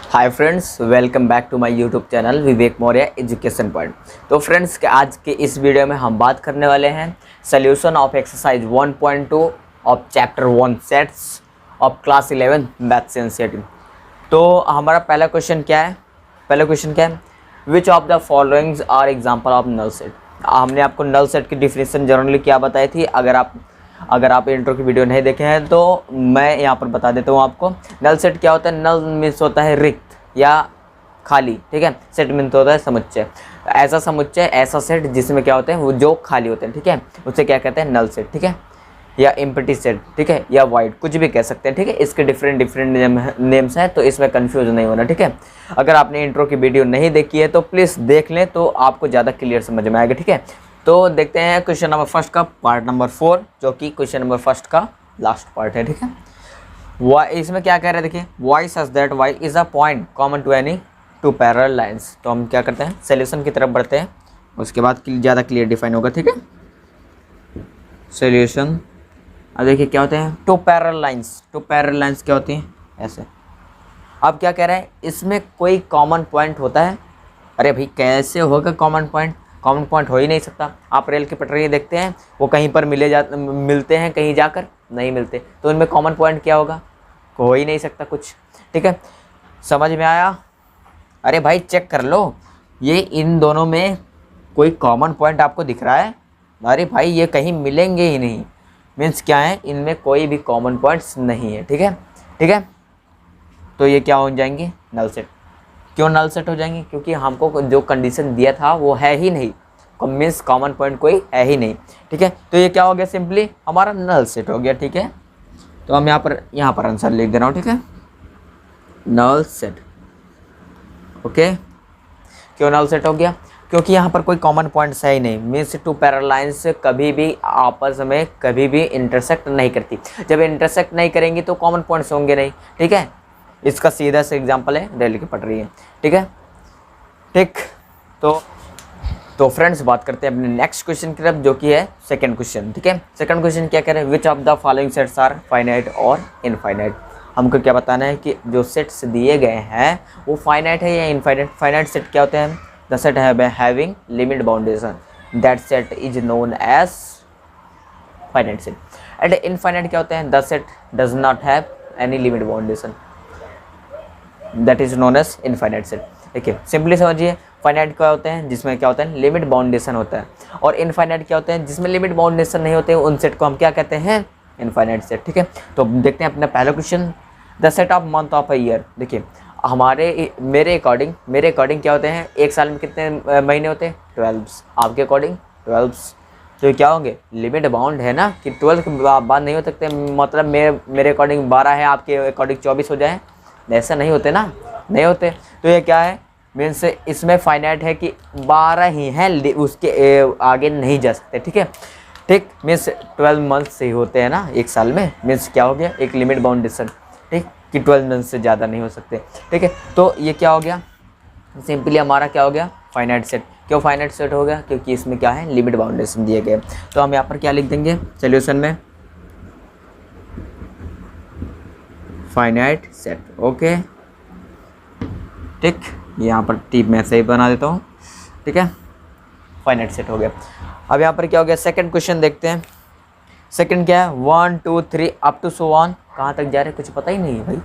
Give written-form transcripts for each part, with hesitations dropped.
Hi friends, welcome back to my YouTube channel Vivek Maurya education point. तो friends, आज के इस वीडियो में हम बात करने वाले हैं solution of exercise 1.2 of chapter 1 sets of class 11 maths NCERT. तो हमारा पहला क्वेश्चन क्या है? Which of the followings are example of null set. हमने आपको नल सेट की डिफिनेशन जनरली क्या बताई थी। अगर आप इंट्रो की वीडियो नहीं देखे हैं तो मैं यहाँ पर बता देता हूँ आपको। नल सेट क्या होता है? नल मीन्स होता है रिक्त या खाली, ठीक है। सेट मीन्स होता है समुच्चय। ऐसा समुच्चय, ऐसा सेट जिसमें क्या होते हैं, वो जो खाली होते हैं, ठीक है, उसे क्या कहते हैं? नल सेट, ठीक है, या एम्प्टी सेट, ठीक है, या वाइड, कुछ भी कह सकते हैं, ठीक है। इसके डिफरेंट नेम्स हैं, तो इसमें कंफ्यूज नहीं होना, ठीक है। अगर आपने इंट्रो की वीडियो नहीं देखी है तो प्लीज़ देख लें, तो आपको ज़्यादा क्लियर समझ में आएगा, ठीक है। तो देखते हैं क्वेश्चन नंबर फर्स्ट का पार्ट नंबर 4, जो कि क्वेश्चन नंबर फर्स्ट का लास्ट पार्ट है, ठीक है। वाई, इसमें क्या कह रहे हैं, देखिए, Y such that Y is a point common to any two parallel lines. तो हम क्या करते हैं, सोल्यूशन की तरफ बढ़ते हैं, उसके बाद ज़्यादा क्लियर डिफाइन होगा, ठीक है। सोल्यूशन, अब देखिए क्या होते हैं टू पैरेलल लाइंस क्या होती हैं? ऐसे। अब क्या कह रहे हैं, इसमें कोई कॉमन पॉइंट होता है? अरे भाई, कैसे होगा कॉमन पॉइंट? कॉमन पॉइंट हो ही नहीं सकता। आप रेल की पटरी देखते हैं, वो कहीं पर मिलते हैं, कहीं जाकर नहीं मिलते, तो इनमें कॉमन पॉइंट क्या होगा? हो ही नहीं सकता कुछ, ठीक है। समझ में आया? अरे भाई चेक कर लो, ये इन दोनों में कोई कॉमन पॉइंट आपको दिख रहा है? अरे भाई, ये कहीं मिलेंगे ही नहीं। मीन्स क्या है, इनमें कोई भी कॉमन पॉइंट्स नहीं है, ठीक है। तो ये क्या हो जाएंगे? Null set. क्यों नल सेट हो जाएंगे? क्योंकि हमको जो कंडीशन दिया था वो है ही नहीं, मीन्स कॉमन पॉइंट कोई है ही नहीं, ठीक है। तो ये क्या हो गया? सिंपली हमारा नल सेट हो गया, ठीक है। तो हम यहाँ पर आंसर लिख दे रहा हूँ, ठीक है, नल सेट, ओके। क्यों नल सेट हो गया? क्योंकि यहाँ पर कोई कॉमन पॉइंट्स है ही नहीं। मीन्स टू पैरेलल लाइंस कभी भी आपस में कभी भी इंटरसेक्ट नहीं करती। जब इंटरसेक्ट नहीं करेंगी तो कॉमन पॉइंट्स होंगे नहीं, ठीक है। इसका सीधा सा एग्जांपल है रेल की पटरी है, ठीक है, ठीक। तो फ्रेंड्स, बात करते हैं अपने नेक्स्ट क्वेश्चन की तरफ, जो कि है सेकंड क्वेश्चन, ठीक है। सेकंड क्वेश्चन क्या कह रहे हैं? Which of the following sets are finite और इनफाइनाइट। हमको क्या बताना है कि जो सेट्स दिए गए हैं वो फाइनाइट है या इनफाइनाइट। फाइनाइट सेट क्या होते हैं? The set having limit boundation, that set is known as finite set. And infinite क्या होते हैं? The set does not have any limit boundation, that is known as infinite set. देखिए, simply समझिए, finite क्या होते हैं? जिसमें क्या होता है? लिमिट बाउंडेशन होता है। और इनफाइनाइट क्या होते हैं? जिसमें लिमिट बाउंडेशन नहीं होते, उन सेट को हम क्या कहते हैं? इनफाइनाइट सेट, ठीक है। तो देखते हैं अपना पहला question, the set of month of a year. देखिए, मेरे अकॉर्डिंग क्या होते हैं? एक साल में कितने महीने होते हैं? 12। आपके अकॉर्डिंग 12। तो ये क्या होंगे? लिमिट बाउंड है ना, कि 12 के बाद नहीं हो सकते। मतलब मेरे अकॉर्डिंग 12 है, आपके अकॉर्डिंग 24 हो जाए, ऐसा नहीं होते ना, नहीं होते। तो ये क्या है? मीन्स इसमें फाइनाइट है कि 12 ही हैं, उसके आगे नहीं जा सकते, ठीक है, ठीक। मीन्स 12 मंथ्स ही होते हैं ना एक साल में। मीन्स क्या हो गया? एक लिमिट बाउंडेशन, ठीक, कि 12 मंथ से ज़्यादा नहीं हो सकते, ठीक है। तो ये क्या हो गया? सिंपली हमारा क्या हो गया? Finite set. क्यों फाइनाइट सेट हो गया? क्योंकि इसमें क्या है? लिमिट बाउंडेशन दिए गए। तो हम यहाँ पर क्या लिख देंगे सोल्यूशन में? फाइनाइट सेट, ओके, ठीक। यहाँ पर टिप मैं सही बना देता हूँ, ठीक है, फाइनाइट सेट हो गया। अब यहाँ पर क्या हो गया? सेकंड क्वेश्चन देखते हैं। सेकंड क्या है? 1 2 3 अप टू सो ऑन। कहाँ तक जा रहे हैं कुछ पता ही नहीं है भाई।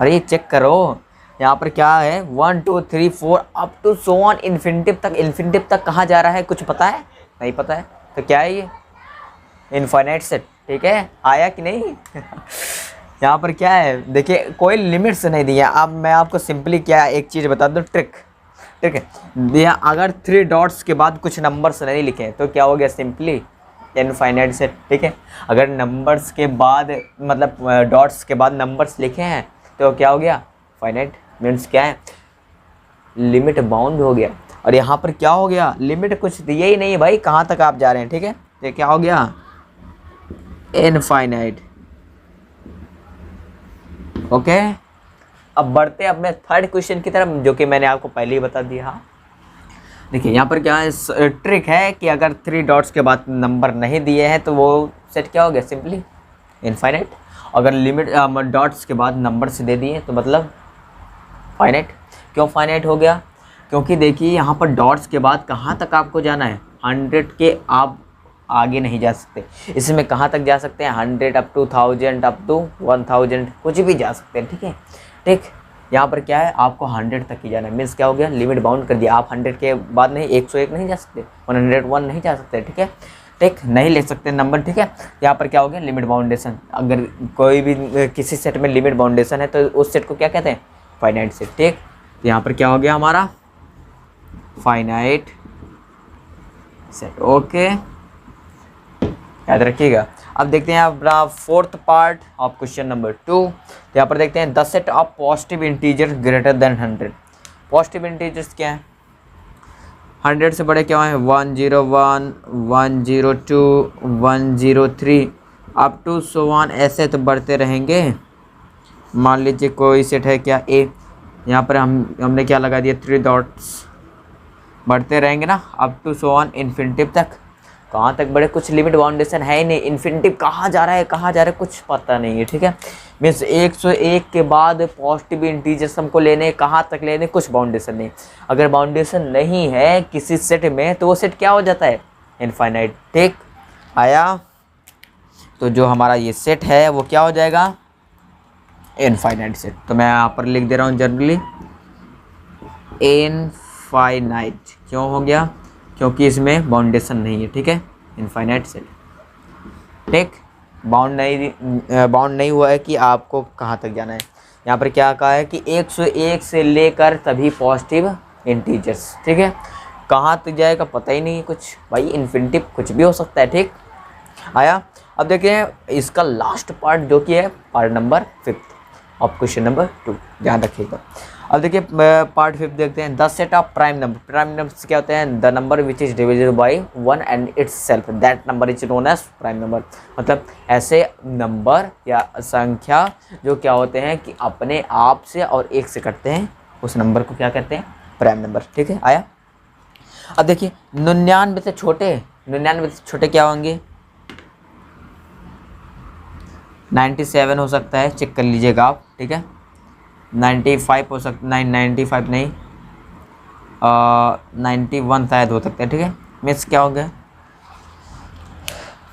अरे ये चेक करो, यहाँ पर क्या है? 1 2 3 4 up to so on, infinitive तक कहाँ जा रहा है? कुछ पता है? नहीं पता है। तो क्या है ये? इनफाइनाइट सेट, ठीक है। आया कि नहीं? यहाँ पर क्या है? देखिए, कोई लिमिट्स नहीं दी है। अब मैं आपको सिंपली क्या एक चीज़ बता दूँ, ट्रिक, ठीक है। यहाँ अगर 3 डॉट्स के बाद कुछ नंबर्स नहीं लिखे तो क्या हो गया? सिंपली इनफाइनाइट सेट, ठीक है। अगर नंबर्स के बाद, मतलब डॉट्स के बाद नंबर्स लिखे हैं तो क्या हो गया? फाइनाइट। मीन्स क्या है? लिमिट बाउंड हो गया। और यहाँ पर क्या हो गया? लिमिट कुछ दिए ही नहीं भाई, कहाँ तक आप जा रहे हैं, ठीक है। ये क्या हो गया? Infinite, okay. अब बढ़ते हैं अपने थर्ड क्वेश्चन की तरफ, जो कि मैंने आपको पहले ही बता दिया। देखिए, यहाँ पर क्या है? ट्रिक है कि अगर 3 डॉट्स के बाद नंबर नहीं दिए हैं तो वो सेट क्या हो गया? Simply infinite. अगर लिमिट डॉट्स के बाद नंबर्स दे दिए तो मतलब फाइनाइट। क्यों फाइनाइट हो गया? क्योंकि देखिए यहाँ पर डॉट्स के बाद कहाँ तक आपको जाना है, 100 के आप आगे नहीं जा सकते। इसमें कहाँ तक जा सकते हैं, 100 अप टू 1000 अप टू 1000 कुछ भी जा सकते हैं। ठीक है, ठीक। यहाँ पर क्या है, आपको 100 तक ही जाना है। मीन्स क्या हो गया, लिमिट बाउंड कर दिया। आप 100 के बाद नहीं 101 नहीं जा सकते, 101 नहीं जा सकते। ठीक है, ठीक, नहीं ले सकते नंबर। ठीक है, यहाँ पर क्या हो गया, लिमिट बाउंडेशन। अगर कोई भी किसी सेट में लिमिट बाउंडेशन है तो उस सेट को क्या कहते हैं, फाइनाइट सेट। ठीक, तो यहाँ पर क्या हो गया हमारा, फाइनाइट सेट। ओके, याद रखिएगा। अब देखते हैं अपना fourth part of question number 2। तो यहाँ पर देखते हैं the set of positive integer greater than 100। Positive integers क्या है, 100 से बड़े क्या है, 101, 102, 103 अप टू सो ऑन, ऐसे तो बढ़ते रहेंगे। मान लीजिए कोई सेट है क्या ए, यहाँ पर हमने क्या लगा दिया, 3 डॉट्स, बढ़ते रहेंगे ना up to so on infinitive तक। कहाँ तक बढ़े, कुछ लिमिट बाउंडेशन है ही नहीं। इन्फिनिटिव कहाँ जा रहा है, कहाँ जा रहा है, कुछ पता नहीं है। ठीक है, मीन्स 101 के बाद पॉजिटिव इंटीजर्स हमको लेने, कहाँ तक लेने, कुछ बाउंडेशन नहीं। अगर बाउंडेशन नहीं है किसी सेट में तो वो सेट क्या हो जाता है, इनफाइनाइट। ठीक, आया। तो जो हमारा ये सेट है वो क्या हो जाएगा, इनफाइनाइट सेट। तो मैं यहाँ पर लिख दे रहा हूँ जनरली इनफाइनाइट। क्यों हो गया, क्योंकि इसमें बाउंडेशन नहीं है। ठीक है, इनफाइनाइट सेट। ठीक, बाउंड नहीं हुआ है कि आपको कहाँ तक जाना है। यहाँ पर क्या कहा है कि 101 से लेकर तभी पॉजिटिव इंटीजर्स। ठीक है, कहाँ तक जाएगा पता ही नहीं है कुछ, भाई इन्फिनिटिव कुछ भी हो सकता है। ठीक, आया। अब देखिए इसका लास्ट पार्ट जो कि है part number 5 of question number 2, ध्यान रखिएगा। अब देखिए पार्ट 5 देखते हैं, the set of prime number. Prime numbers क्या होते हैं, the number which is divisible by 1 and its self, that number is known as prime number. मतलब ऐसे नंबर या संख्या जो क्या होते हैं कि अपने आप से और 1 से कटते हैं, उस नंबर को क्या कहते हैं, प्राइम नंबर। ठीक है, आया। अब देखिए 99 से छोटे, 99 से छोटे क्या होंगे, 97 हो सकता है, चेक कर लीजिएगा आप। ठीक है, 95 हो सकता, 95 नहीं, 91 शायद हो सकता है। ठीक है, मिस क्या हो गया,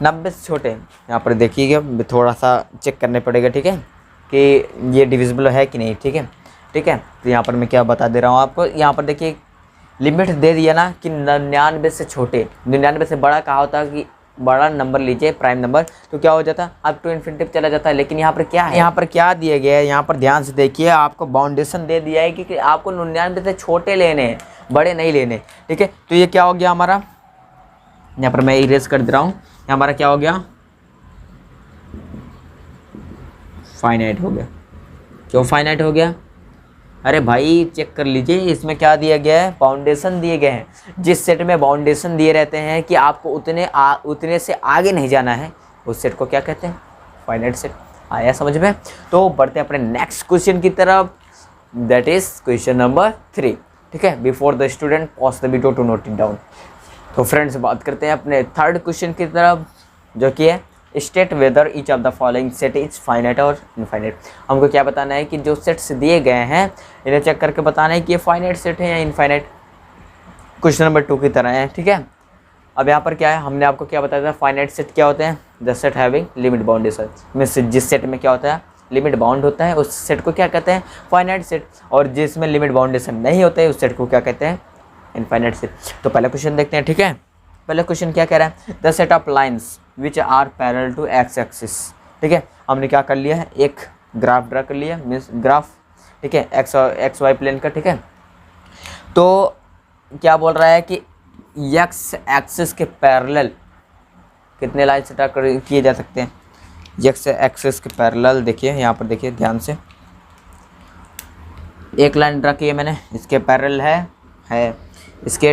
90 से छोटे। यहाँ पर देखिएगा, थोड़ा सा चेक करने पड़ेगा। ठीक है, कि ये डिविजिबल है कि नहीं। ठीक है, ठीक है। तो यहाँ पर मैं क्या बता दे रहा हूँ आपको, यहाँ पर देखिए लिमिट दे दिया ना कि 99 से छोटे, 99 से बड़ा कहा होता है कि बड़ा नंबर लीजिए प्राइम नंबर, तो क्या हो जाता, अप टू इन्फिनिटिव चला जाता है। लेकिन यहाँ पर क्या है, यहाँ पर क्या दिया गया है, यहाँ पर ध्यान से देखिए, आपको बाउंडेशन दे दिया है कि आपको 99 से छोटे लेने हैं, बड़े नहीं लेने। ठीक है, तो ये क्या हो गया हमारा, यहाँ पर मैं इरेज कर दे रहा हूँ, हमारा क्या हो गया, फाइनाइट हो गया। क्यों फाइनाइट हो गया, अरे भाई चेक कर लीजिए, इसमें क्या दिया गया है, बाउंडेशन दिए गए हैं। जिस सेट में बाउंडेशन दिए रहते हैं कि आपको उतने से आगे नहीं जाना है, उस सेट को क्या कहते हैं, फाइनाइट सेट। आया समझ में। तो बढ़ते हैं अपने नेक्स्ट क्वेश्चन की तरफ, दैट इज क्वेश्चन नंबर 3। ठीक है, before the student pause the video to note it down. तो फ्रेंड्स बात करते हैं अपने थर्ड क्वेश्चन की तरफ, जो कि है state whether each of the following set is finite और इनफाइनाइट। हमको क्या बताना है कि जो सेट्स दिए गए हैं इन्हें चेक करके बताना है कि ये फाइनाइट सेट है या इनफाइनाइट। क्वेश्चन नंबर 2 की तरह है। ठीक है, अब यहाँ पर क्या है, हमने आपको क्या बताया था, फाइनाइट सेट क्या होते हैं, the set having limit boundation. Means जिस सेट में क्या होता है, लिमिट बाउंड होता है, उस सेट को क्या कहते हैं, फाइनाइट सेट। और जिसमें लिमिट बाउंडेशन नहीं होता है, उस सेट को क्या कहते हैं, इनफाइनाइट सेट। तो पहला क्वेश्चन देखते हैं। ठीक है, पहला क्वेश्चन क्या कह रहा है, the set of lines which are parallel to X axis. ठीक है, हमने क्या कर लिया है, एक ग्राफ ड्रा कर लिया, मीन्स ग्राफ। ठीक है, एक्स वाई प्लेन का। ठीक है, तो क्या बोल रहा है कि एक्स एक्सिस के पैरेलल कितने लाइन से ड्रा किए जा सकते हैं, एक्स एक्सिस के पैरेलल। देखिए यहाँ पर देखिए ध्यान से, एक लाइन ड्रा की है मैंने, इसके पैरेलल है इसके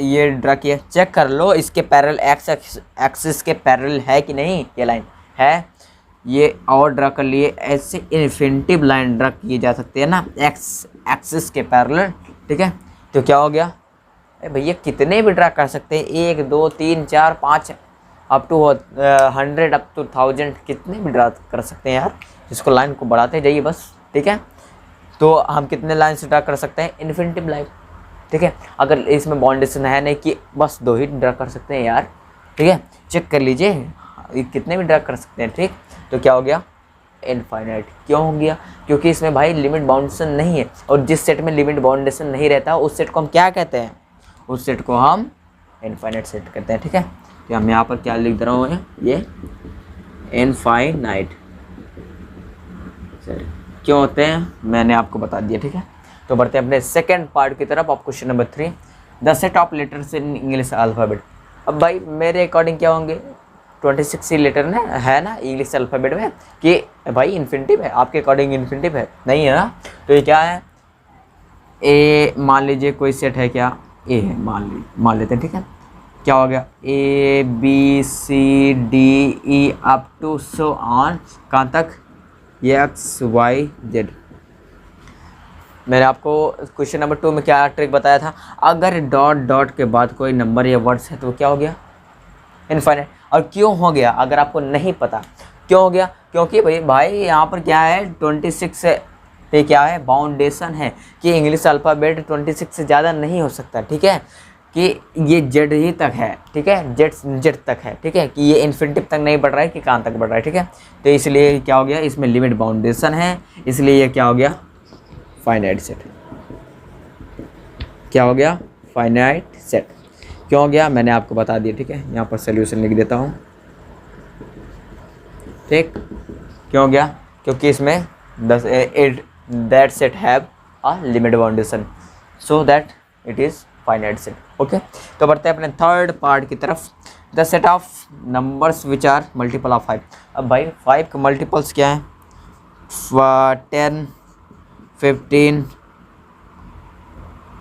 ये ड्रा किया, चेक कर लो इसके पैरेलल, एक्स एक्सिस के पैरेलल है कि नहीं, ये लाइन है, ये और ड्रा कर लिए। ऐसे इन्फिनिटिव लाइन ड्रा किए जा सकते हैं ना एक्स एक्सिस के पैरेलल। ठीक है, तो क्या हो गया, अरे भैया कितने भी ड्रा कर सकते हैं, 1 2 3 4 5 अप टू 100 अप टू 1000, कितने भी ड्रा कर सकते हैं यार। इसको लाइन को बढ़ाते जाइए बस। ठीक है, तो हम कितने लाइन्स ड्रा कर सकते हैं, इन्फिनिटिव लाइन, ठीक है। अगर इसमें बाउंडेशन है नहीं कि बस 2 ही ड्रा कर सकते हैं यार, ठीक है, चेक कर लीजिए कितने भी ड्रा कर सकते हैं, ठीक। तो क्या हो गया, इनफाइनाइट। क्यों हो गया, क्योंकि इसमें भाई लिमिट बाउंडेशन नहीं है, और जिस सेट में लिमिट बाउंडेशन नहीं रहता उस सेट को हम क्या कहते हैं, उस सेट को हम इनफाइनाइट सेट कहते हैं, ठीक है। तो हम यहाँ पर क्या लिख दे रहा हूँ, ये इनफाइनाइट सेट क्यों होते हैं मैंने आपको बता दिया, ठीक है। तो बढ़ते हैं अपने सेकंड पार्ट की तरफ। आप question number 3, the set of letters in English alphabet. अब भाई मेरे अकॉर्डिंग क्या होंगे, 26 लेटर ने है ना इंग्लिश अल्फ़ाबेट में, कि भाई इन्फिनिटिव है, आपके अकॉर्डिंग इन्फिनिटिव है नहीं है ना। तो ये क्या है, ए मान लीजिए कोई सेट है, क्या ए है, मान लेते हैं, ठीक है। क्या हो गया, A B C D E up to so on, कहाँ तक, एक्स वाई जेड। मैंने आपको क्वेश्चन नंबर 2 में क्या ट्रिक बताया था, अगर डॉट डॉट के बाद कोई नंबर या वर्ड्स है तो क्या हो गया, इनफाइनाइट। और क्यों हो गया, अगर आपको नहीं पता क्यों हो गया, क्योंकि भाई यहाँ पर क्या है 26 पे क्या है, बाउंडेशन है कि इंग्लिश अल्फ़ाबेट 26 से ज़्यादा नहीं हो सकता, ठीक है, कि ये जेड ही तक है, ठीक है, जेड तक है, ठीक है, कि ये इन्फिनिटिव तक नहीं बढ़ रहा है कि कहाँ तक बढ़ रहा है, ठीक है। तो इसलिए क्या हो गया, इसमें लिमिट बाउंडेशन है, इसलिए ये क्या हो गया, फाइनाइट सेट। क्या हो गया, फाइनाइट सेट। क्यों हो गया, मैंने आपको बता दिया, ठीक है। यहाँ पर सोल्यूशन लिख देता हूँ, ठीक। क्यों हो गया, क्योंकि इसमें that set have a limit boundation, so that it is finite set, okay. तो बढ़ते हैं अपने थर्ड पार्ट की तरफ, the set of numbers which are multiple of 5। अब भाई 5 के मल्टीपल्स क्या हैं, 10 15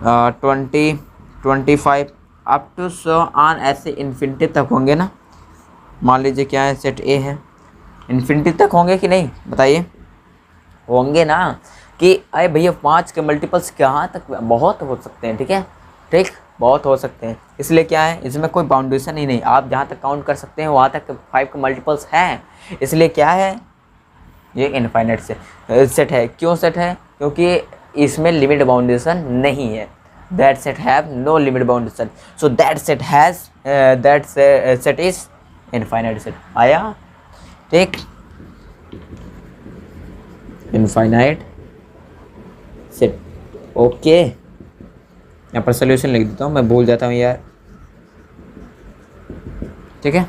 20 25 अप टू सो ऑन, ऐसे इन्फिनिटी तक होंगे ना। मान लीजिए क्या है, सेट ए है, इन्फिनिटी तक होंगे कि नहीं बताइए, होंगे ना। कि अरे भैया 5 के मल्टीपल्स कहाँ तक, बहुत हो सकते हैं, ठीक है, ठीक, बहुत हो सकते हैं। इसलिए क्या है, इसमें कोई बाउंडेशन ही नहीं, आप जहाँ तक काउंट कर सकते हैं वहाँ तक 5 के मल्टीपल्स हैं, इसलिए क्या है, ये इनफाइनाइट सेट है। क्यों सेट है, क्योंकि इसमें लिमिट बाउंडेशन नहीं है, that set have no limit boundation, so that set has that set is infinite set. आया, ठीक, इनफाइनाइट सेट, ओके। यहाँ पर सोल्यूशन लिख देता हूँ, मैं भूल जाता हूँ यार, ठीक है।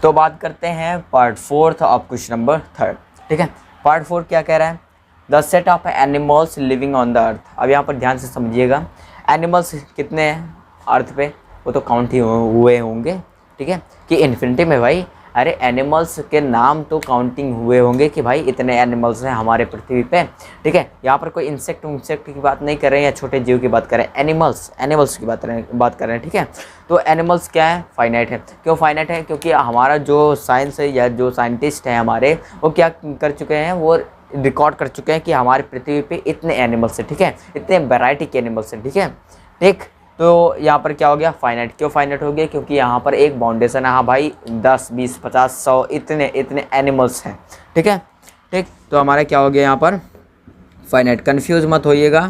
तो बात करते हैं पार्ट 4 ऑफ क्वेश्चन नंबर 3, ठीक है। पार्ट 4 क्या कह रहा है, the set of animals living on the earth. अब यहाँ पर ध्यान से समझिएगा, एनिमल्स कितने हैं अर्थ पे, वो तो काउंट ही हुए होंगे, ठीक है, कि इन्फिनिटी में भाई, अरे एनिमल्स के नाम तो काउंटिंग हुए होंगे कि भाई इतने एनिमल्स हैं हमारे पृथ्वी पे, ठीक है। यहाँ पर कोई इंसेक्ट की बात नहीं कर रहे हैं या छोटे जीव की बात कर रहे हैं, एनिमल्स की बात कर रहे हैं, ठीक है। तो एनिमल्स क्या है, फाइनाइट है। क्यों फाइनाइट है, क्योंकि हमारा जो साइंस है या जो साइंटिस्ट हैं हमारे, वो क्या कर चुके हैं, वो रिकॉर्ड कर चुके हैं कि हमारे पृथ्वी पे इतने एनिमल्स हैं, ठीक है, इतने वैरायटी के एनिमल्स हैं, ठीक है, ठीक। तो यहाँ पर क्या हो गया, फाइनाइट। क्यों फाइनाइट हो गया, क्योंकि यहाँ पर एक बाउंडेशन है, हाँ भाई 10 20 50 100 इतने एनिमल्स हैं, ठीक है, ठीक। तो हमारा क्या हो गया यहाँ पर, फाइनाइट। कन्फ्यूज मत होइएगा,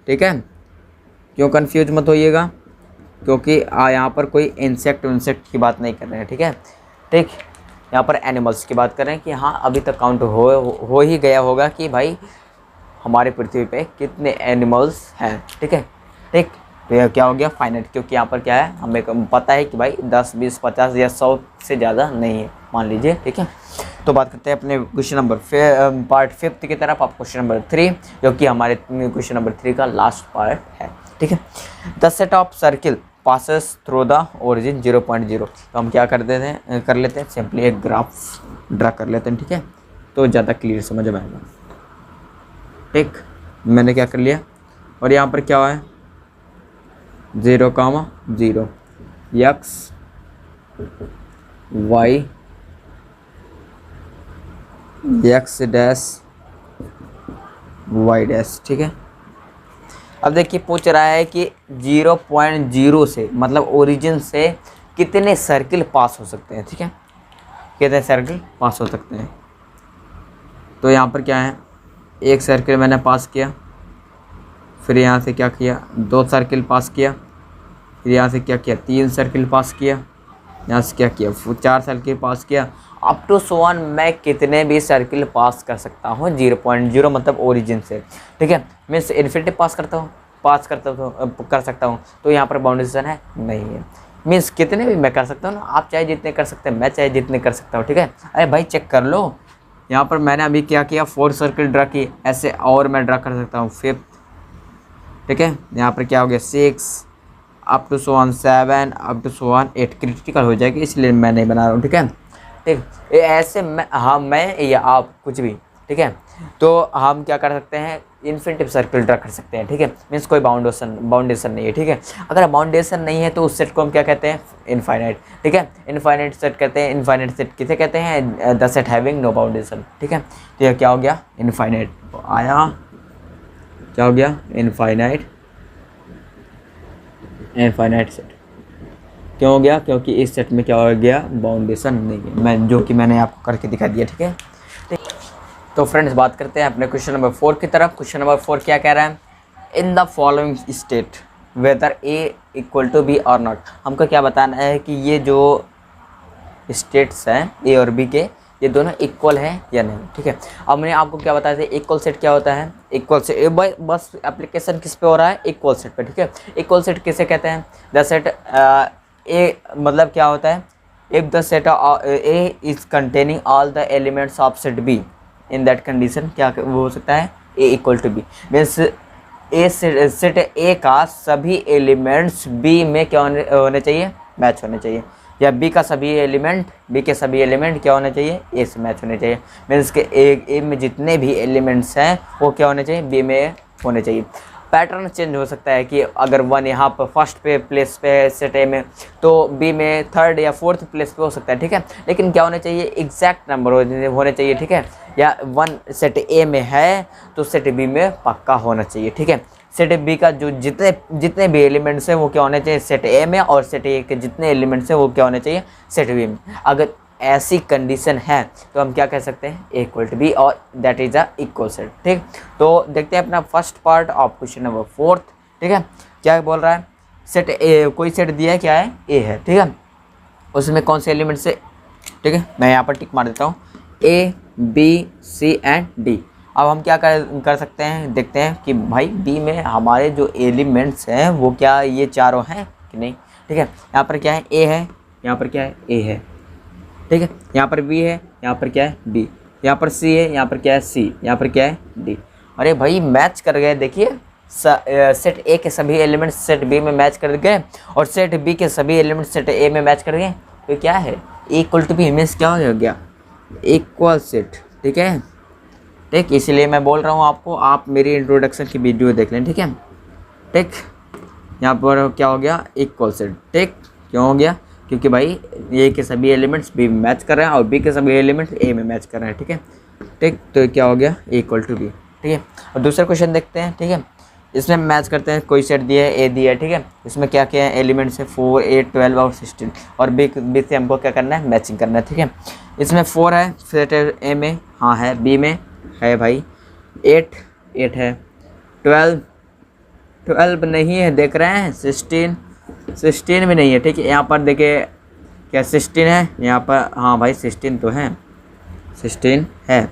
ठीक है, क्यों कन्फ्यूज मत होइएगा, क्योंकि यहाँ पर कोई इंसेक्ट की बात नहीं कर रहे हैं, ठीक है, ठीक। यहाँ पर एनिमल्स की बात कर रहे हैं कि हाँ अभी तक काउंट हो ही गया होगा कि भाई हमारे पृथ्वी पे कितने एनिमल्स हैं, ठीक है, ठीक। तो यह क्या हो गया, फाइनाइट, क्योंकि यहाँ पर क्या है, हमें पता है कि भाई 10 20 50 या 100 से ज़्यादा नहीं है, मान लीजिए, ठीक है। तो बात करते हैं अपने क्वेश्चन नंबर पार्ट 5 की तरफ। आप क्वेश्चन नंबर 3, जो कि हमारे क्वेश्चन नंबर 3 का लास्ट पार्ट है, ठीक है। The set of circle passes through the origin 0.0। तो हम क्या कर लेते हैं, सिंपली एक ग्राफ ड्रा कर लेते हैं, ठीक है, तो ज़्यादा क्लियर समझ में आएगा, ठीक। मैंने क्या कर लिया, और यहाँ पर क्या है, 0,0 x y x dash y dash, ठीक है। अब देखिए पूछ रहा है कि 0.0 से मतलब ओरिजिन से कितने सर्किल पास हो सकते हैं, ठीक है, कितने सर्किल पास हो सकते हैं। तो यहाँ पर क्या है, एक सर्किल मैंने पास किया, फिर यहाँ से क्या किया, 2 सर्किल पास किया, फिर यहाँ से क्या किया, 3 सर्किल पास किया, यहाँ से क्या किया, 4 सर्किल पास किया, अप टू सो ऑन मैं कितने भी सर्किल पास कर सकता हूँ 0.0 मतलब ओरिजिन से, ठीक है। मीन्स इन्फिनिटी कर सकता हूँ, तो यहाँ पर बाउंडेशन है नहीं है। मीन्स कितने भी मैं कर सकता हूँ ना, आप चाहे जितने कर सकते हैं, मैं चाहे जितने कर सकता हूँ, ठीक है। अरे भाई चेक कर लो, यहाँ पर मैंने अभी क्या किया, 4 सर्किल ड्रा की, ऐसे और मैं ड्रा कर सकता हूँ 5, ठीक है। यहाँ पर क्या हो गया 6 up to so on 7 up to so on 8, critical हो जाएगी इसलिए मैं नहीं बना रहा हूँ, ठीक है। ठीक, ये ऐसे मैं या आप कुछ भी, ठीक है। तो हम क्या कर सकते हैं, इन्फिनिटिव सर्किल ड्रा कर सकते हैं, ठीक है। मीन्स कोई बाउंडेशन नहीं है, ठीक है। अगर बाउंडेशन नहीं है तो उस सेट को हम क्या कहते हैं, इनफाइनाइट, ठीक है। इनफाइनाइट सेट कहते हैं, इनफाइनाइट सेट किसे कहते हैं, द सेट हैविंग नो बाउंडेशन, ठीक है। तो यह क्या हो गया, इनफाइनाइट आया, क्या हो गया, इनफाइनाइट सेट। क्यों हो गया, क्योंकि इस सेट में क्या हो गया, बाउंडेशन नहीं है, जो कि मैंने आपको करके दिखा दिया, ठीक है। तो फ्रेंड्स बात करते हैं अपने क्वेश्चन नंबर 4 की तरफ। क्वेश्चन नंबर 4 क्या कह रहा है, in the following state whether A equal to B और नॉट। हमको क्या बताना है कि ये जो स्टेट्स हैं ए और बी के, ये दोनों इक्वल हैं या नहीं, ठीक है। अब मैंने आपको क्या बताया था, इक्वल सेट क्या होता है, इक्वल सेट बस एप्लीकेशन किस पे हो रहा है, इक्वल सेट पे, ठीक है। इक्वल सेट किसे कहते हैं, द सेट ए मतलब क्या होता है, if the set A is containing all the elements of set B, in that condition क्या वो हो सकता है, A equal to B. Means set A का सभी एलिमेंट्स बी में क्या होने चाहिए, मैच होने चाहिए, या बी के सभी एलिमेंट क्या होने चाहिए, ए से मैच होने चाहिए। मीन्स के ए में जितने भी एलिमेंट्स हैं वो क्या होने चाहिए, बी में होने चाहिए। पैटर्न चेंज हो सकता है कि अगर 1 यहाँ पर फर्स्ट पे प्लेस पे है सेट ए में, तो बी में 3rd या 4th प्लेस पे हो सकता है, ठीक है। लेकिन क्या होना चाहिए, एग्जैक्ट नंबर होने चाहिए, ठीक है। या 1 सेट ए में है तो सेट बी में पक्का होना चाहिए, ठीक है। सेट बी का जो जितने भी एलिमेंट्स हैं वो क्या होने चाहिए, सेट ए में, और सेट ए के जितने एलिमेंट्स हैं वो क्या होने चाहिए, सेट बी में। अगर ऐसी कंडीशन है तो हम क्या कह सकते हैं, ए इक्वल टू बी, और that is a equal set, ठीक। तो देखते हैं अपना first part of question number 4, ठीक है। क्या बोल रहा है, सेट ए, कोई सेट दिया है, क्या है, ए है, ठीक है। उसमें कौन से एलिमेंट्स है, ठीक है, मैं यहाँ पर टिक मार देता हूँ, A B C and D. अब हम क्या कर सकते हैं, देखते हैं कि भाई बी में हमारे जो एलिमेंट्स हैं वो क्या ये चारों हैं कि नहीं, ठीक है। यहाँ पर क्या है, ए है, यहाँ पर क्या है, ए है, ठीक है। यहाँ पर बी है, यहाँ पर क्या है, बी, यहाँ पर सी है, यहाँ पर क्या है, सी, यहाँ पर क्या है, डी। अरे भाई मैच कर गए, देखिए सेट ए के सभी एलिमेंट्स सेट बी में मैच कर गए, और सेट बी के सभी एलिमेंट्स सेट ए में मैच कर गए, तो क्या है, A equal to B, means क्या हो गया, इक्वल सेट, ठीक है, ठीक। इसलिए मैं बोल रहा हूँ आपको, आप मेरी इंट्रोडक्शन की वीडियो देख लें, ठीक है, ठीक। यहाँ पर क्या हो गया, इक्वल सेट, ठीक। क्यों हो गया, क्योंकि भाई ए के सभी एलिमेंट्स बी में मैच कर रहे हैं और बी के सभी एलिमेंट्स ए में मैच कर रहे हैं, ठीक है, ठीक। तो क्या हो गया, ए इक्वल टू बी, ठीक है। और दूसरा क्वेश्चन देखते हैं, ठीक है। इसमें मैच करते हैं, कोई सेट दिया है, ए दिया है, ठीक है। इसमें क्या क्या है, एलिमेंट्स है 4 8 12 और 16, और बी से हमको क्या करना है, मैचिंग करना है, ठीक है। इसमें 4 है सेट ए में, हाँ है, बी में है भाई 8 है, 12 नहीं है, देख रहे हैं, 16 भी नहीं है, ठीक है। यहाँ पर देखिए क्या 16 है, यहाँ पर हाँ भाई 16 तो है, 16 है,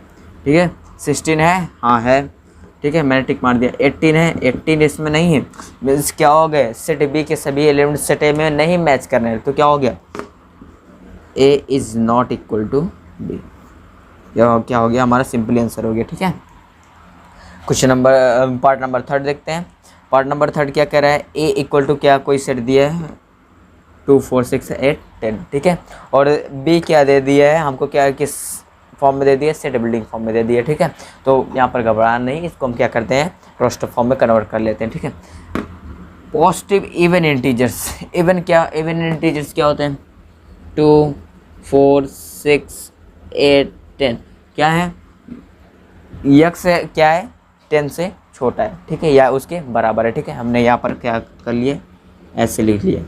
ठीक है, 16 है, हाँ है, ठीक है, मैंने टिक मार दिया। 18 है, 18 इसमें नहीं है, मीन्स क्या हो गया, सेट बी के सभी एलिमेंट सेट ए में नहीं मैच करने हैं, तो क्या हो गया, A is not equal to B. क्या हो गया, हमारा सिंपली आंसर हो गया, ठीक है। क्वेश्चन नंबर पार्ट नंबर 3 देखते हैं। पार्ट नंबर 3 क्या कह रहा है, ए इक्वल टू क्या कोई सेट दिया है 2 4 6 8 10, ठीक है। और बी क्या दे दिया है हमको, क्या किस फॉर्म में दे दिया, सेट बिल्डिंग फॉर्म में दे दिया, ठीक है। तो यहाँ पर घबराना नहीं, इसको हम क्या करते हैं, रोस्टर फॉर्म में कन्वर्ट कर लेते हैं, ठीक है। Positive even integers, even integers क्या होते हैं, 2 4 6 8 10, क्या है, यक्स है, क्या है, 10 से छोटा है, ठीक है, या उसके बराबर है, ठीक है। हमने यहाँ पर क्या कर लिए, ऐसे लिख लिए।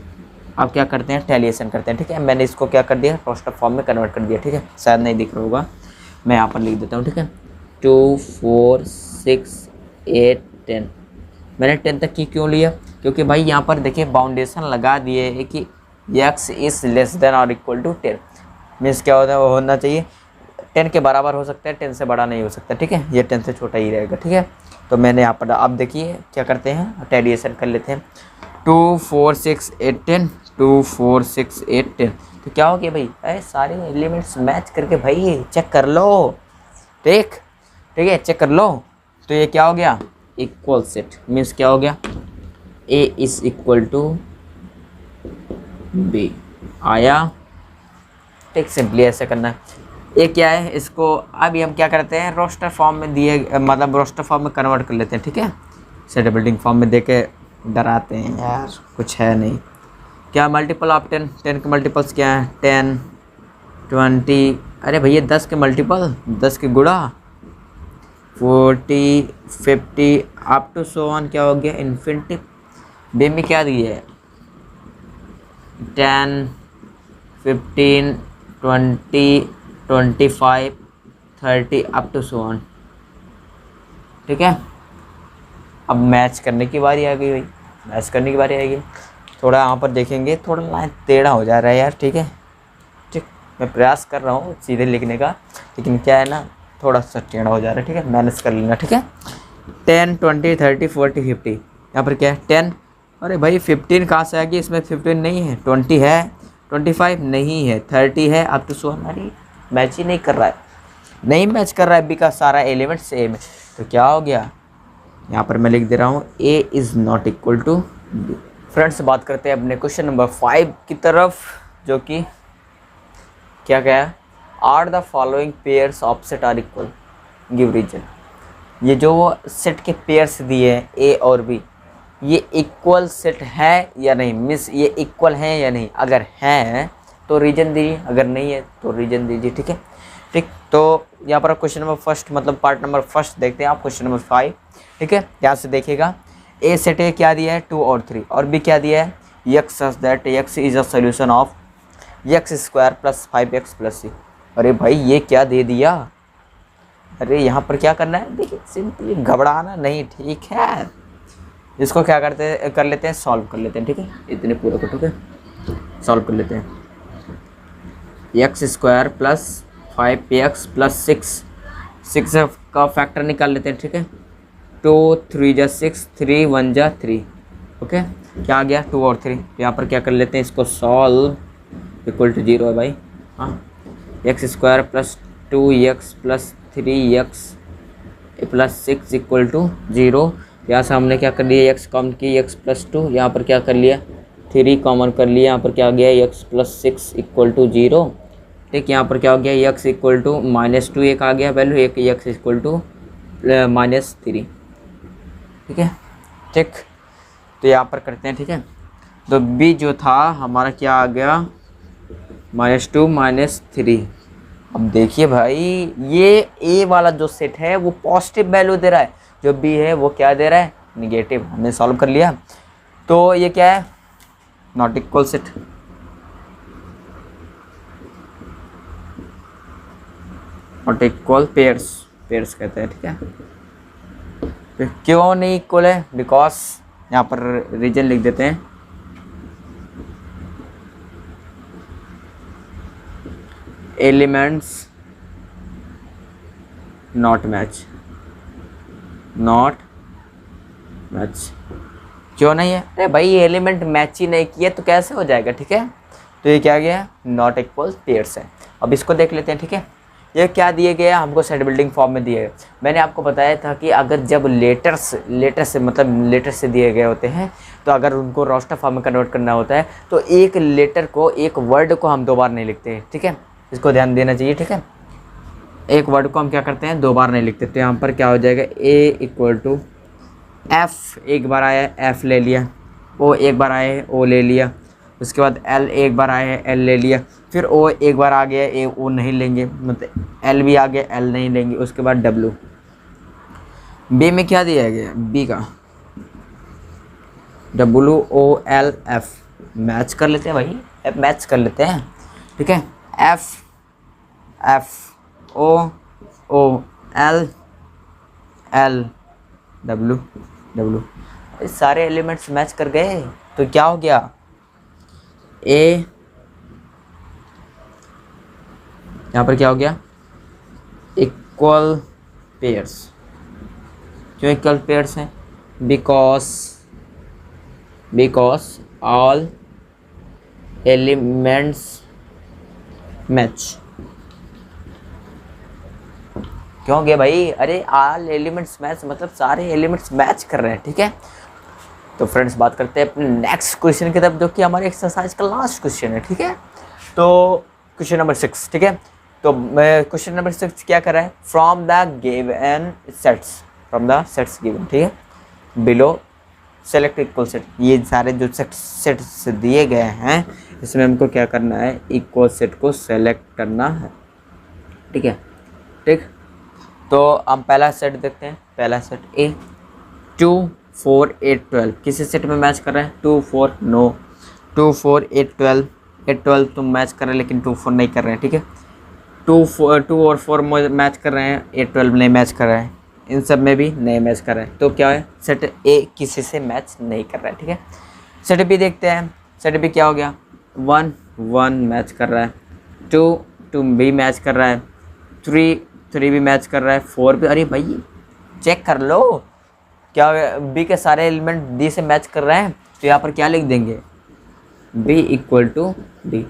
अब क्या करते हैं, टैलिएशन करते हैं, ठीक है। मैंने इसको क्या कर दिया, रोस्टर फॉर्म में कन्वर्ट कर दिया, ठीक है। शायद नहीं दिख रहा होगा, मैं यहाँ पर लिख देता हूँ, ठीक है। 2 4 6 8 10। मैंने 10 तक की क्यों लिया? क्योंकि भाई यहाँ पर देखिए बाउंडेशन लगा दिए है कि x इज़ लेस देन और इक्वल टू 10। मीन्स क्या होता है, वो होना चाहिए 10 के बराबर हो सकता है, 10 से बड़ा नहीं हो सकता, ठीक है, ये 10 से छोटा ही रहेगा, ठीक है। तो मैंने यहाँ पर, आप देखिए क्या करते हैं, टेडिएशन कर लेते हैं। 2 4 6 8 10, 2 4 6 8 10। तो क्या हो गया भाई, अरे सारे एलिमेंट्स मैच करके भाई चेक कर लो, ठीक है, चेक कर लो। तो ये क्या हो गया, इक्वल सेट। मीन्स क्या हो गया, ए इज इक्वल टू बी आया, ठीक। सिंपली ऐसे करना है। ये क्या है, इसको अभी हम क्या करते हैं, रोस्टर फॉर्म में दिए, मतलब रोस्टर फॉर्म में कन्वर्ट कर लेते हैं, ठीक है। सेट बिल्डिंग फॉर्म में दे के डराते हैं यार, कुछ है नहीं। क्या मल्टीपल ऑफ 10, 10 के मल्टीपल्स क्या है, 10 20, अरे भैया 10 के मल्टीपल, 10 के गुणा, 40 50 अप टू सो ऑन, क्या हो गया, इन्फिनिटी। बी में क्या दिए है, 10 15 20 25 30 अप टू सो ऑन, ठीक है। अब मैच करने की बारी आ गई भाई, मैच करने की बारी आएगी। थोड़ा यहाँ पर देखेंगे, थोड़ा लाइन टेढ़ा हो जा रहा है यार, ठीक है, ठीक। मैं प्रयास कर रहा हूँ सीधे लिखने का, लेकिन क्या है ना, थोड़ा सा टेढ़ा हो जा रहा है, ठीक है, मैनेज कर लेना, ठीक है। 10 20 30 40 50, यहाँ पर क्या है 10, अरे भाई 15 कहाँ से आ गई, इसमें 15 नहीं है, 20 है, 25 नहीं है, 30 है, अप टू सो ऑन। अरे मैच ही नहीं कर रहा है, नहीं मैच कर रहा है, बी का सारा एलिमेंट सेम है। तो क्या हो गया, यहाँ पर मैं लिख दे रहा हूँ A is not equal to B. Friends, बात करते हैं अपने क्वेश्चन नंबर 5 की तरफ, जो कि क्या है, are the following pairs of set are equal, give reason. ये जो सेट के पेयर्स दिए हैं ए और बी, ये इक्वल सेट है या नहीं, मीन्स ये इक्वल है या नहीं, अगर है तो रीजन दीजिए, अगर नहीं है तो रीजन दीजिए, ठीक है, ठीक। तो यहाँ पर क्वेश्चन नंबर फर्स्ट, मतलब पार्ट नंबर फर्स्ट देखते हैं आप, क्वेश्चन नंबर 5, ठीक है। यहाँ से देखिएगा, ए सेट ए क्या दिया है 2 और 3, और बी क्या दिया है x such that x is a solution of x square plus 5x plus c। अरे भाई ये क्या दे दिया, अरे यहाँ पर क्या करना है, देखिए सिंपली घबराना नहीं, ठीक है। इसको क्या कर लेते हैं, सॉल्व कर लेते हैं, ठीक है, इतने पूरे को, ठीक है, सॉल्व कर लेते हैं। x square plus 5x plus 6 का फैक्टर निकाल लेते हैं, ठीक है। 2 3 जा 6, 3 1 जा 3, ओके। क्या आ गया 2 और 3, यहाँ पर क्या कर लेते हैं, इसको सॉल्व, इक्वल टू 0 है भाई, हाँ। X square plus 2x plus 3x plus 6 equal to 0। यहाँ से हमने क्या कर लिया, x कॉमन की, x प्लस 2, यहाँ पर क्या कर लिया 3 कॉमन कर लिया, यहाँ पर क्या आ गया x प्लस 6 इक्वल टू 0, ठीक। यहाँ पर क्या हो गया, x इक्वल टू -2, एक आ गया वैल्यू, एक x इक्वल टू -3, ठीक है, ठीक। तो यहाँ पर करते हैं, ठीक है। तो b जो था हमारा क्या आ गया, -2 -3। अब देखिए भाई, ये a वाला जो सेट है वो पॉजिटिव वैल्यू दे रहा है, जो b है वो क्या दे रहा है, निगेटिव। हमने सॉल्व कर लिया, तो ये क्या है, not equal set, not equal pairs कहते हैं, ठीक है। तो क्यों नहीं इक्वल है, बिकॉज यहाँ पर रीजन लिख देते हैं, elements not match, not match. क्यों नहीं है, अरे भाई ये एलिमेंट मैच ही नहीं किए तो कैसे हो जाएगा, ठीक है। तो ये क्या गया, नॉट इक्वल पेयर्स है। अब इसको देख लेते हैं, ठीक है। ये क्या दिए गए, हमको सेट बिल्डिंग फॉर्म में दिए गए। मैंने आपको बताया था कि अगर जब लेटर से दिए गए होते हैं, तो अगर उनको रोस्टर फॉर्म में कन्वर्ट करना होता है, तो एक लेटर को, एक वर्ड को हम 2 बार नहीं लिखते हैं, ठीक है, इसको ध्यान देना चाहिए, ठीक है। एक वर्ड को हम क्या करते हैं, 2 बार नहीं लिखते। तो यहाँ पर क्या हो जाएगा, ए इक्वल टू एफ, एक बार आया एफ ले लिया, ओ एक बार आया है ओ ले लिया, उसके बाद एल एक बार आया है एल ले लिया, फिर ओ एक बार आ गया ए ओ नहीं लेंगे, मतलब एल भी आ गया एल नहीं लेंगे, उसके बाद डब्लू। बी में क्या दिया गया, बी का WOLF, मैच कर लेते हैं भाई, एफ मैच कर लेते हैं, ठीक है। F FOOL L W W, सारे एलिमेंट्स मैच कर गए तो क्या हो गया, A यहाँ पर क्या हो गया, इक्वल पेयर्स। क्यों इक्वल पेयर्स हैं, बिकॉज ऑल एलिमेंट्स मैच। क्यों हो गया भाई, अरे ऑल एलिमेंट्स मैच मतलब सारे एलिमेंट्स मैच कर रहे हैं, ठीक है। तो फ्रेंड्स बात करते हैं अपने नेक्स्ट क्वेश्चन की तरफ, जो कि हमारे एक्सरसाइज का लास्ट क्वेश्चन है, ठीक है। तो क्वेश्चन नंबर 6, ठीक है। तो क्वेश्चन नंबर 6 क्या कर रहा है, from the given sets given, ठीक है, बिलो सेलेक्ट इक्वल सेट। ये सारे जो सेट्स दिए गए हैं इसमें हमको क्या करना है, इक्वल सेट को सेलेक्ट करना है, ठीक है। ठीक, तो हम पहला सेट देखते हैं। पहला सेट A 2 4 8 12 किसी सेट में मैच कर रहे हैं, 2 4 नो, 2 4 8 12 8 12 तो मैच कर रहे हैं लेकिन 2 4 नहीं कर रहे हैं, ठीक है। 2 और 4 मैच कर रहे हैं, 8 12 नहीं मैच कर रहे हैं, इन सब में भी नहीं मैच कर रहे हैं। तो क्या है, सेट A किसी से मैच नहीं कर रहा है, ठीक है। सेट B देखते हैं। सेट B क्या हो गया, 1 1 मैच कर रहा है, 2 2 भी मैच कर रहा है, 3 भी मैच कर रहा है, 4 भी। अरे भाई चेक कर लो, क्या B के सारे एलिमेंट D से मैच कर रहे हैं, तो यहाँ पर क्या लिख देंगे, B इक्वल टू D,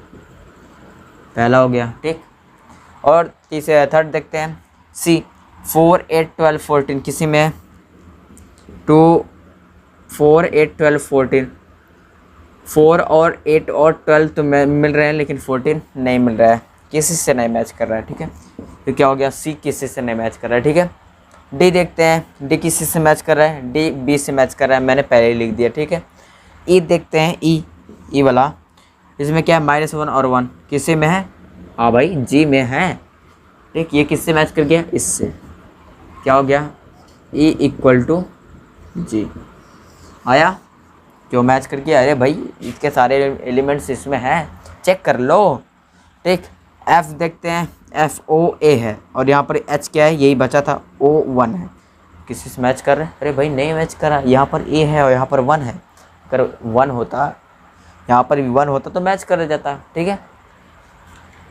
पहला हो गया, ठीक। और तीसरे थर्ड देखते हैं C 4 8 12 14 किसी में 2 4 8 12 14, 4 और 8 और 12 तो मिल रहे हैं लेकिन 14 नहीं मिल रहा है, किसी से नहीं मैच कर रहा है, ठीक है। तो क्या हो गया, C किसी से नहीं मैच कर रहा है, ठीक है। D देखते हैं, D किसी से मैच कर रहा है, D B से मैच कर रहा है, मैंने पहले ही लिख दिया, ठीक है। E देखते हैं, E वाला, इसमें क्या है, -1 और 1 किसी में है, हाँ भाई G में है, ठीक। ये किससे मैच कर गया, इससे, क्या हो गया, E इक्वल टू G आया, क्यों मैच कर गया, अरे भाई इसके सारे एलिमेंट्स इसमें हैं, चेक कर लो, ठीक। F देखते हैं, F O A है और यहाँ पर H क्या है, यही बचा था, O 1 है, किसी से मैच कर रहे हैं, अरे भाई नहीं मैच कर रहा, यहाँ पर A है और यहाँ पर 1 है, अगर 1 होता यहाँ पर भी 1 होता तो मैच कर जाता, ठीक है।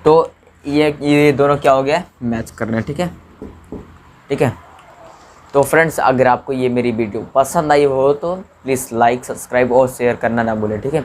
तो ये दोनों क्या हो गया, मैच कर रहे हैं, ठीक है, ठीक है। तो फ्रेंड्स अगर आपको ये मेरी वीडियो पसंद आई हो तो प्लीज़ लाइक सब्सक्राइब और शेयर करना ना भूलें, ठीक है।